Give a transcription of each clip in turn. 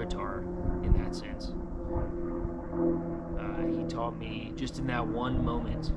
Avatar in that sense. He taught me just in that one moment.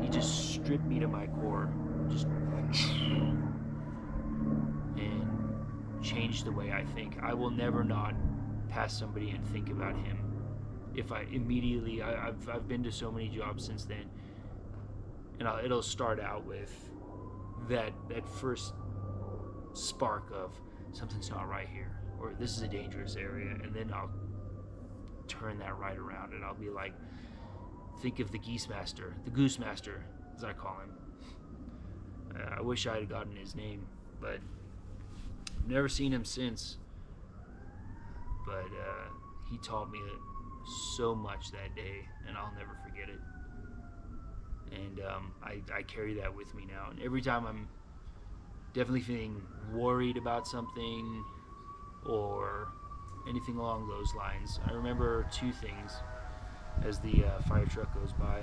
He just stripped me to my core, just and changed the way I think. I will never not pass somebody and think about him. If I immediately, I've been to so many jobs since then, and it'll start out with that first spark of something's not right here, or this is a dangerous area, and then I'll turn that right around, and I'll be like, think of the Goose Master, as I call him. I wish I had gotten his name, but I've never seen him since. But he taught me so much that day, and I'll never forget it. And I carry that with me now. And every time I'm definitely feeling worried about something or anything along those lines, I remember two things as the fire truck goes by.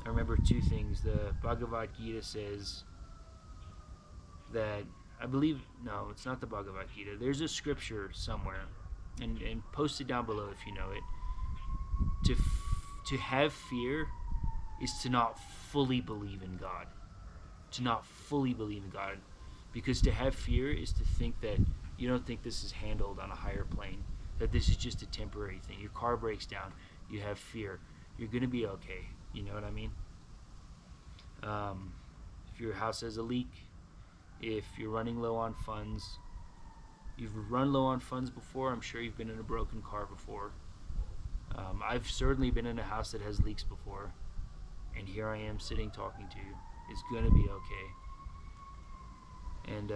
I remember two things. The Bhagavad Gita says that, I believe, no, it's not the Bhagavad Gita. There's a scripture somewhere, and post it down below if you know it. To have fear is to not fully believe in God. To not fully believe in God. Because to have fear is to think that you don't think this is handled on a higher plane. That this is just a temporary thing. Your car breaks down. You have fear. You're going to be okay. You know what I mean? If your house has a leak, if you're running low on funds, you've run low on funds before. I'm sure you've been in a broken car before. I've certainly been in a house that has leaks before. And here I am sitting talking to you. It's going to be okay. And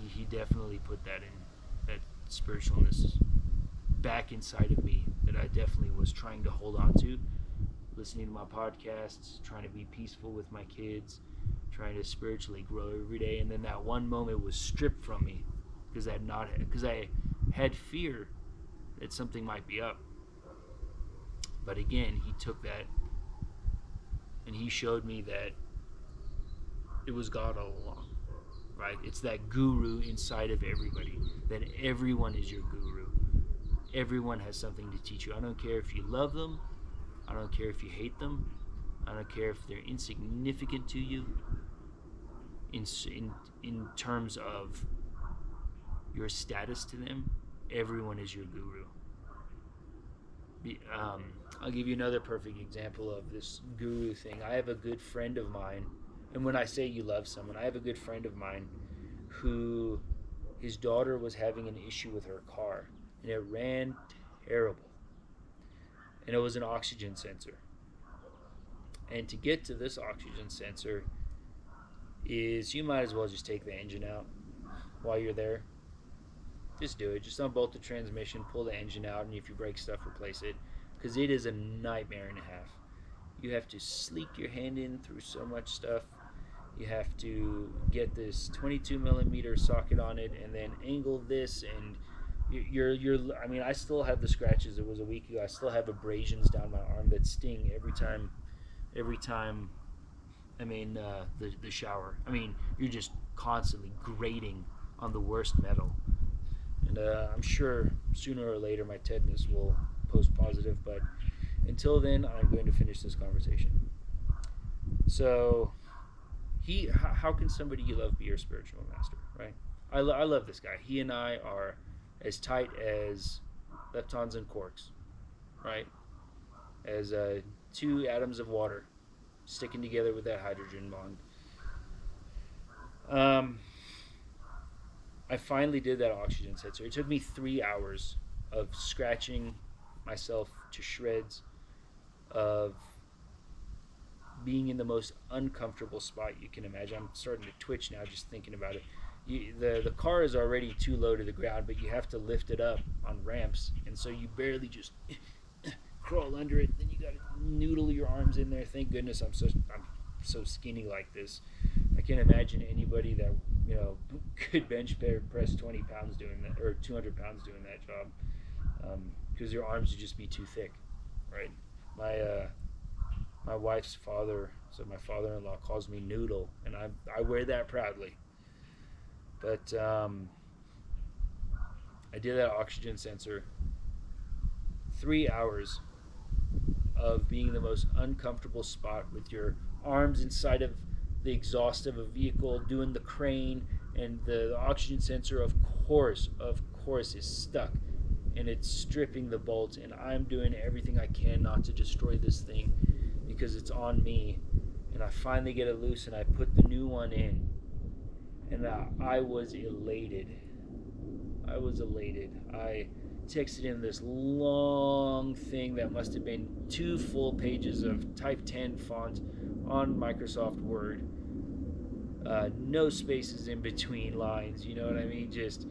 he definitely put that spiritualness back inside of me that I definitely was trying to hold on to. Listening to my podcasts, trying to be peaceful with my kids, trying to spiritually grow every day. And then that one moment was stripped from me because I had fear that something might be up. But again, he took that and he showed me that it was God all along, right? It's that guru inside of everybody, that everyone is your guru. Everyone has something to teach you. I don't care if you love them. I don't care if you hate them. I don't care if they're insignificant to you in terms of your status to them. Everyone is your guru. I'll give you another perfect example of this guru thing. I have a good friend of mine, and when I say you love someone, I have a good friend of mine who, his daughter was having an issue with her car, and it ran terrible. And it was an oxygen sensor. And to get to this oxygen sensor is, you might as well just take the engine out while you're there. Just do it. Just unbolt the transmission, pull the engine out, and if you break stuff, replace it. Because it is a nightmare and a half. You have to sleek your hand in through so much stuff. You have to get this 22 millimeter socket on it, and then angle this, and I mean, I still have the scratches. It was a week ago. I still have abrasions down my arm that sting every time I'm in the shower. I mean, you're just constantly grating on the worst metal. And I'm sure sooner or later my tetanus will post positive, but until then, I'm going to finish this conversation. So, how can somebody you love be your spiritual master, right? I love this guy. He and I are as tight as leptons and quarks, right? As two atoms of water sticking together with that hydrogen bond. I finally did that oxygen sensor. It took me 3 hours of scratching myself to shreds, of being in the most uncomfortable spot you can imagine. I'm starting to twitch now just thinking about it. The car is already too low to the ground, but you have to lift it up on ramps, and so you barely just crawl under it. Then you got to noodle your arms in there. Thank goodness I'm so skinny like this. I can't imagine anybody that could bench press 20 pounds doing that, or 200 pounds doing that job, because your arms would just be too thick, right? My wife's father, so my father-in-law, calls me Noodle, and I wear that proudly. But I did that oxygen sensor. 3 hours of being in the most uncomfortable spot with your arms inside of the exhaust of a vehicle, doing the crane, and the oxygen sensor, of course, is stuck, and it's stripping the bolts, and I'm doing everything I can not to destroy this thing because it's on me. And I finally get it loose, and I put the new one in, and I was elated. I texted him this long thing that must have been 2 full pages of type 10 font on Microsoft Word. No spaces in between lines, you know what I mean? Just,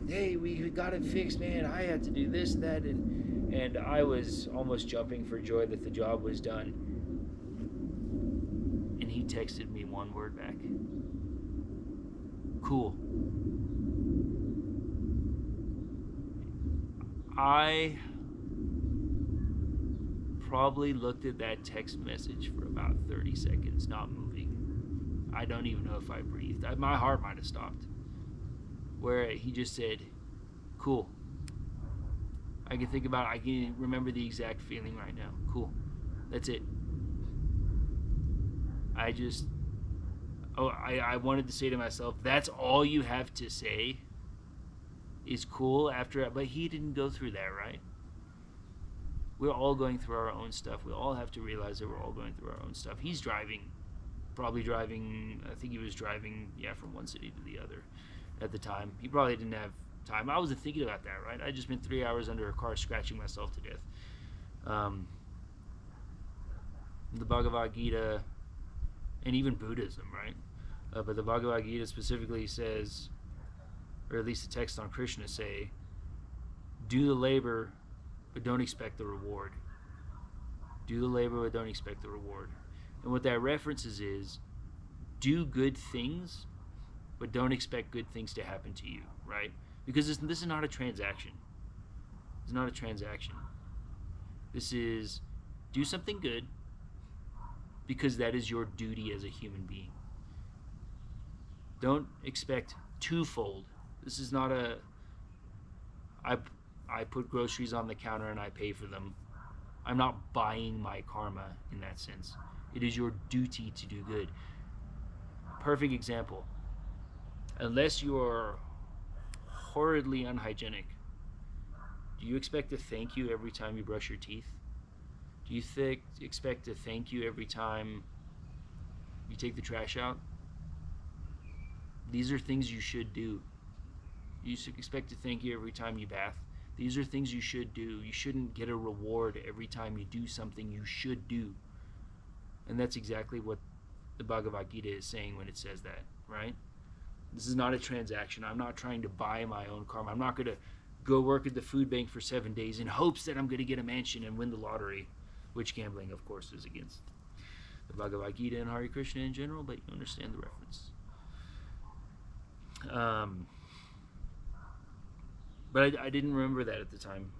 hey, we got it fixed, man. I had to do this, that, and I was almost jumping for joy that the job was done. And he texted me one word back. Cool. I probably looked at that text message for about 30 seconds, not moving. I don't even know if I breathed. My heart might have stopped. Where he just said, cool. I can remember the exact feeling right now. Cool. That's it. I wanted to say to myself, that's all you have to say is cool after, but he didn't go through that, right? We're all going through our own stuff. We all have to realize that we're all going through our own stuff. He's probably driving, I think he was driving, from one city to the other at the time. He probably didn't have time. I wasn't thinking about that, right? I just spent 3 hours under a car scratching myself to death. The Bhagavad Gita, and even Buddhism, right? But the Bhagavad Gita specifically says, or at least the text on Krishna say, do the labor, but don't expect the reward. Do the labor, but don't expect the reward. And what that references is, do good things, but don't expect good things to happen to you, right? Because this is not a transaction. It's not a transaction. This is, do something good, because that is your duty as a human being. Don't expect twofold. This is not I put groceries on the counter and I pay for them. I'm not buying my karma in that sense. It is your duty to do good. Perfect example. Unless you are horridly unhygienic, do you expect to thank you every time you brush your teeth? Do you expect to thank you every time you take the trash out? These are things you should do. You should expect to thank you every time you bath. These are things you should do. You shouldn't get a reward every time you do something you should do. And that's exactly what the Bhagavad Gita is saying when it says that, right? This is not a transaction. I'm not trying to buy my own karma. I'm not going to go work at the food bank for 7 days in hopes that I'm going to get a mansion and win the lottery, which gambling, of course, is against the Bhagavad Gita and Hare Krishna in general, but you understand the reference. But I didn't remember that at the time.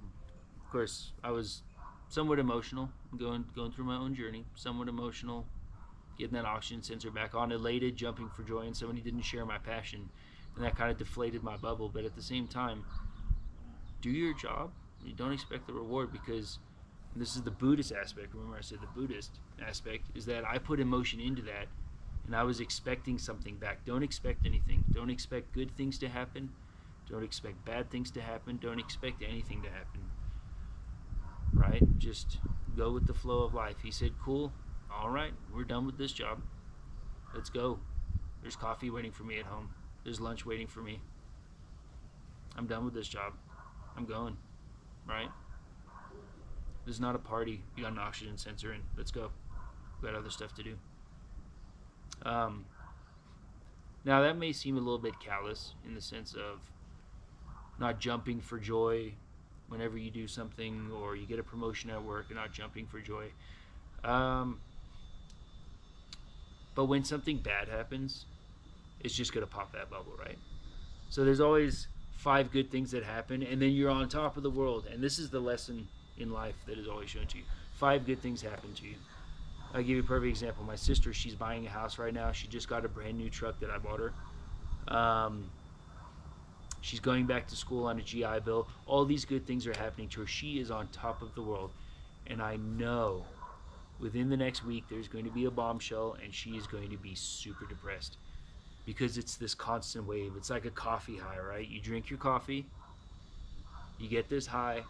Of course, I was somewhat emotional, going through my own journey, somewhat emotional, getting that oxygen sensor back on, elated, jumping for joy, and somebody didn't share my passion, and that kind of deflated my bubble. But at the same time, do your job. You don't expect the reward, because this is the Buddhist aspect. Remember I said the Buddhist aspect is that I put emotion into that, and I was expecting something back. Don't expect anything. Don't expect good things to happen. Don't expect bad things to happen. Don't expect anything to happen. Right? Just go with the flow of life. He said, cool. All right. We're done with this job. Let's go. There's coffee waiting for me at home. There's lunch waiting for me. I'm done with this job. I'm going. Right? This is not a party. You got an oxygen sensor in. Let's go. We got other stuff to do. Now that may seem a little bit callous in the sense of not jumping for joy whenever you do something, or you get a promotion at work and not jumping for joy. But when something bad happens, it's just going to pop that bubble, right? So there's always 5 good things that happen, and then you're on top of the world. And this is the lesson in life that is always shown to you. 5 good things happen to you. I'll give you a perfect example. My sister, she's buying a house right now. She just got a brand new truck that I bought her. She's going back to school on a GI Bill. All these good things are happening to her. She is on top of the world. And I know within the next week there's going to be a bombshell and she is going to be super depressed because it's this constant wave. It's like a coffee high, right? You drink your coffee, you get this high,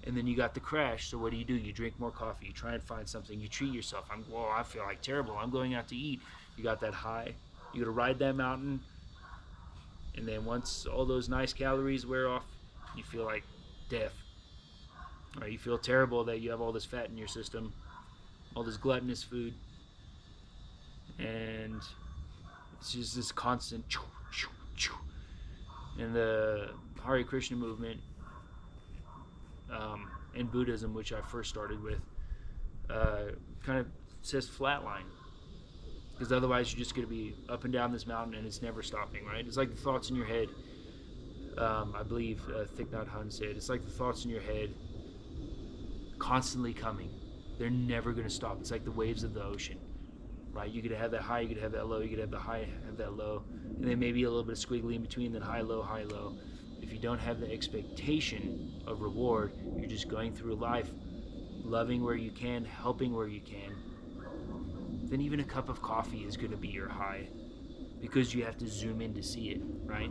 and then you got the crash. So what do? You drink more coffee. You try and find something. You treat yourself. I feel like terrible. I'm going out to eat. You got that high. You got to ride that mountain, and then once all those nice calories wear off, you feel like death. Right? You feel terrible that you have all this fat in your system, all this gluttonous food, and it's just this constant. And the Hare Krishna movement and Buddhism, which I first started with, kind of says flatline. Because otherwise you're just going to be up and down this mountain and it's never stopping, right? It's like the thoughts in your head. I believe Thich Nhat Hanh said, it's like the thoughts in your head constantly coming. They're never going to stop. It's like the waves of the ocean, right? You could have that high, you could have that low, you could have the high, have that low, and then maybe a little bit of squiggly in between, then high, low, high, low. If you don't have the expectation of reward, you're just going through life, loving where you can, helping where you can, then even a cup of coffee is going to be your high because you have to zoom in to see it, right?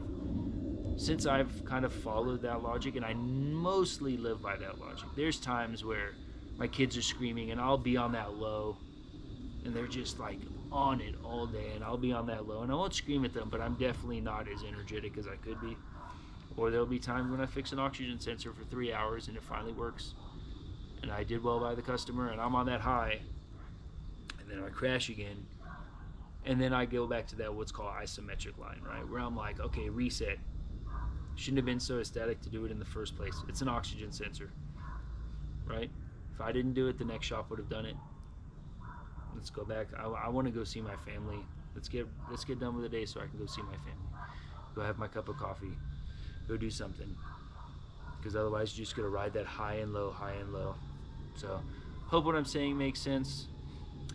Since I've kind of followed that logic, and I mostly live by that logic, there's times where my kids are screaming and I'll be on that low and they're just like on it all day, and I'll be on that low and I won't scream at them, but I'm definitely not as energetic as I could be. Or there'll be times when I fix an oxygen sensor for 3 hours and it finally works and I did well by the customer and I'm on that high, and then I crash again, and then I go back to that what's called isometric line, right, where I'm like, okay, reset. Shouldn't have been so ecstatic to do it in the first place. It's an oxygen sensor, right? If I didn't do it, the next shop would have done it. Let's go back. I want to go see my family. Let's get done with the day so I can go see my family. Go have my cup of coffee. Go do something. Because otherwise you're just going to ride that high and low, high and low. So hope what I'm saying makes sense.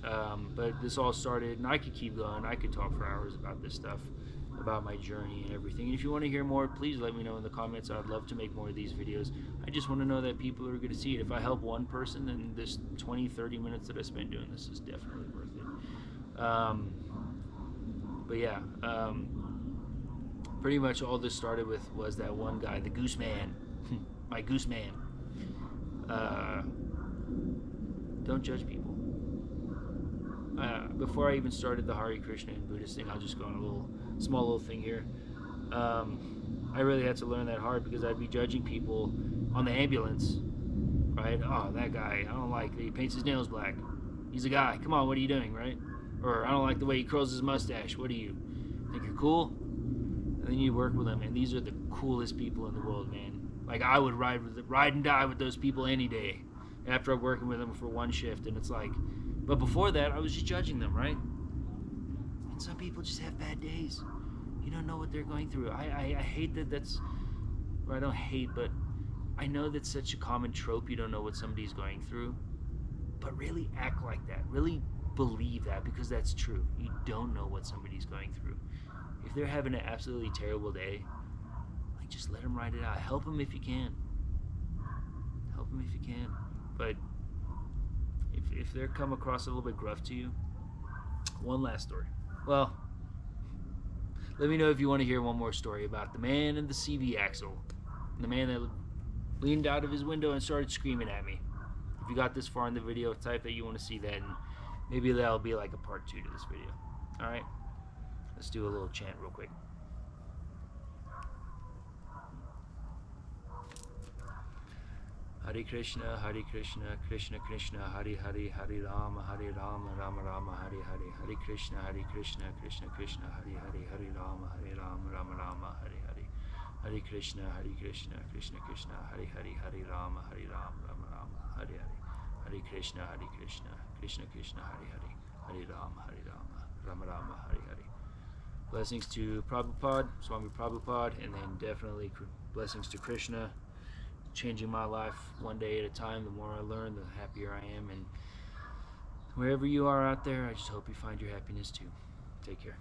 But this all started, and I could keep going. I could talk for hours about this stuff, about my journey and everything. And if you want to hear more, please let me know in the comments. I'd love to make more of these videos. I just want to know that people are going to see it. If I help one person, then this 20-30 minutes that I spent doing this is definitely worth it. But yeah, pretty much all this started with was that one guy, the Goose Man, my Goose Man. Don't judge people. Before I even started the Hare Krishna and Buddhist thing, I'll just go on a small little thing here. I really had to learn that hard because I'd be judging people on the ambulance, right? Oh, that guy, I don't like that he paints his nails black. He's a guy. Come on, what are you doing, right? Or I don't like the way he curls his mustache. What are you? Think you're cool? And then you work with them, and these are the coolest people in the world, man. Like, I would ride and die with those people any day after I'm working with them for one shift, and it's like, but before that, I was just judging them, right? And some people just have bad days. You don't know what they're going through. I hate that that's, or I don't hate, but I know that's such a common trope. You don't know what somebody's going through. But really act like that. Really believe that, because that's true. You don't know what somebody's going through. If they're having an absolutely terrible day, like, just let them ride it out. Help them if you can. Help them if you can. But if they're come across a little bit gruff to you, one last story. Well, let me know if you want to hear one more story about the man in the CV axle. The man that leaned out of his window and started screaming at me. If you got this far in the video, type that you want to see that, and maybe that'll be like a part 2 to this video. Alright? Let's do a little chant real quick. Hare Krishna, Krishna Krishna, Hare Hare, Hare Rama, Rama Rama, Hare Hare, Hare Krishna, Krishna Krishna, Hare Hare, Hare Rama, Rama Rama, Hare Hare, Hare Krishna, Krishna Krishna, Hare Hare, Hare Rama, Rama Rama, Hare Hare, Hare Krishna, Krishna Krishna, Hare Hare, Hare Rama, Rama Rama, Hare Hare. Blessings to Prabhupada, Swami Prabhupada, and then definitely blessings to Krishna. Changing my life one day at a time. The more I learn, the happier I am. And wherever you are out there, I just hope you find your happiness too. Take care.